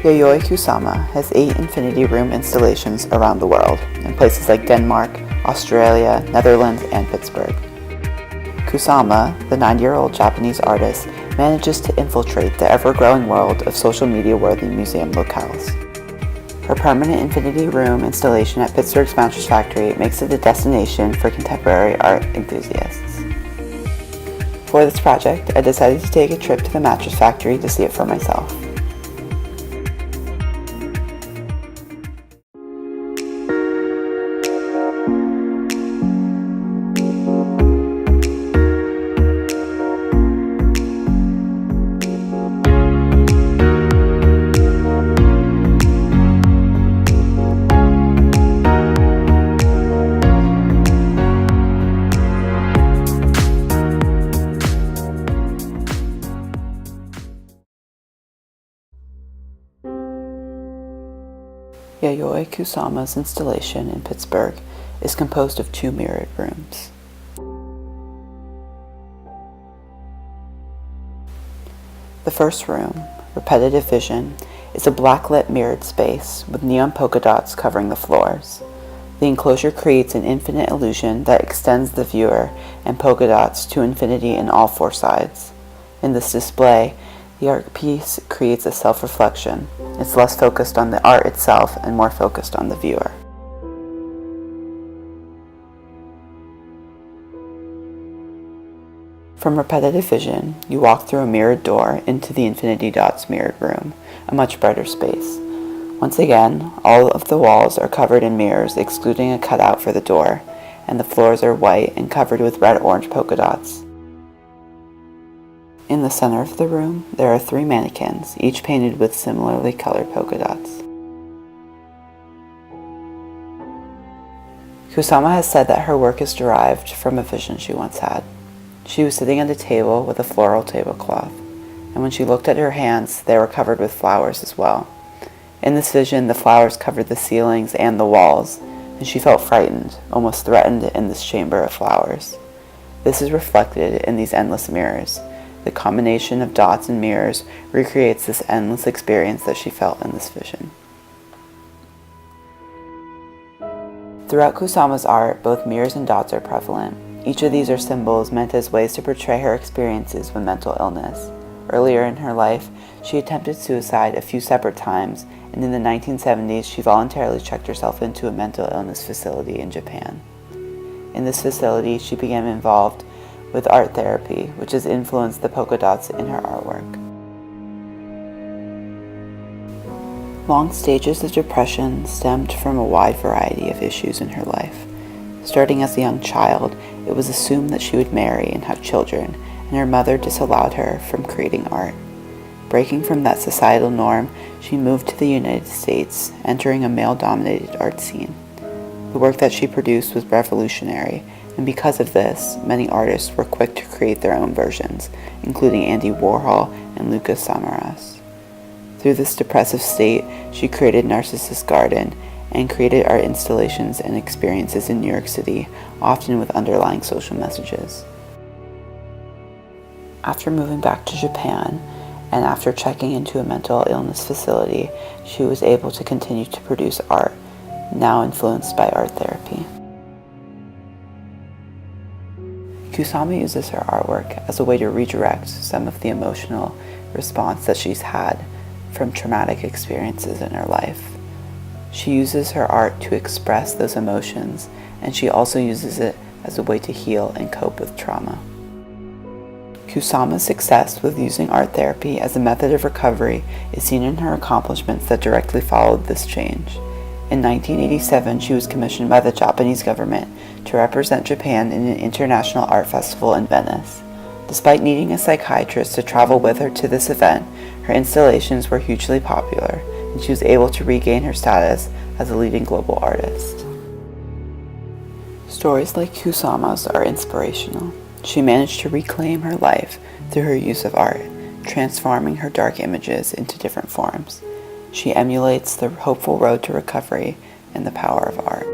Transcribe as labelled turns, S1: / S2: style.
S1: Yayoi Kusama has 8 infinity room installations around the world, in places like Denmark, Australia, Netherlands, and Pittsburgh. Kusama, the 9-year-old Japanese artist, manages to infiltrate the ever-growing world of social media-worthy museum locales. Her permanent infinity room installation at Pittsburgh's Mattress Factory makes it a destination for contemporary art enthusiasts. For this project, I decided to take a trip to the Mattress Factory to see it for myself. Yayoi Kusama's installation in Pittsburgh is composed of 2 mirrored rooms. The first room, Repetitive Vision, is a blacklit mirrored space with neon polka dots covering the floors. The enclosure creates an infinite illusion that extends the viewer and polka dots to infinity in all 4 sides. In this display, the art piece creates a self-reflection. It's less focused on the art itself and more focused on the viewer. From Repetitive Vision, you walk through a mirrored door into the Infinity Dots mirrored room, a much brighter space. Once again, all of the walls are covered in mirrors, excluding a cutout for the door, and the floors are white and covered with red-orange polka dots. In the center of the room, there are 3 mannequins, each painted with similarly colored polka dots. Kusama has said that her work is derived from a vision she once had. She was sitting at a table with a floral tablecloth, and when she looked at her hands, they were covered with flowers as well. In this vision, the flowers covered the ceilings and the walls, and she felt frightened, almost threatened in this chamber of flowers. This is reflected in these endless mirrors. The combination of dots and mirrors recreates this endless experience that she felt in this vision. Throughout Kusama's art, both mirrors and dots are prevalent. Each of these are symbols meant as ways to portray her experiences with mental illness. Earlier in her life, she attempted suicide a few separate times, and in the 1970s, she voluntarily checked herself into a mental illness facility in Japan. In this facility, she became involved with art therapy, which has influenced the polka dots in her artwork. Long stages of depression stemmed from a wide variety of issues in her life. Starting as a young child, it was assumed that she would marry and have children, and her mother disallowed her from creating art. Breaking from that societal norm, she moved to the United States, entering a male-dominated art scene. The work that she produced was revolutionary, and because of this, many artists were quick to create their own versions, including Andy Warhol and Lucas Samaras. Through this depressive state, she created Narcissus Garden and created art installations and experiences in New York City, often with underlying social messages. After moving back to Japan, and after checking into a mental illness facility, she was able to continue to produce art, now influenced by art therapy. Kusama uses her artwork as a way to redirect some of the emotional response that she's had from traumatic experiences in her life. She uses her art to express those emotions, and she also uses it as a way to heal and cope with trauma. Kusama's success with using art therapy as a method of recovery is seen in her accomplishments that directly followed this change. In 1987, she was commissioned by the Japanese government to represent Japan in an international art festival in Venice. Despite needing a psychiatrist to travel with her to this event, her installations were hugely popular, and she was able to regain her status as a leading global artist. Stories like Kusama's are inspirational. She managed to reclaim her life through her use of art, transforming her dark images into different forms. She emulates the hopeful road to recovery and the power of art.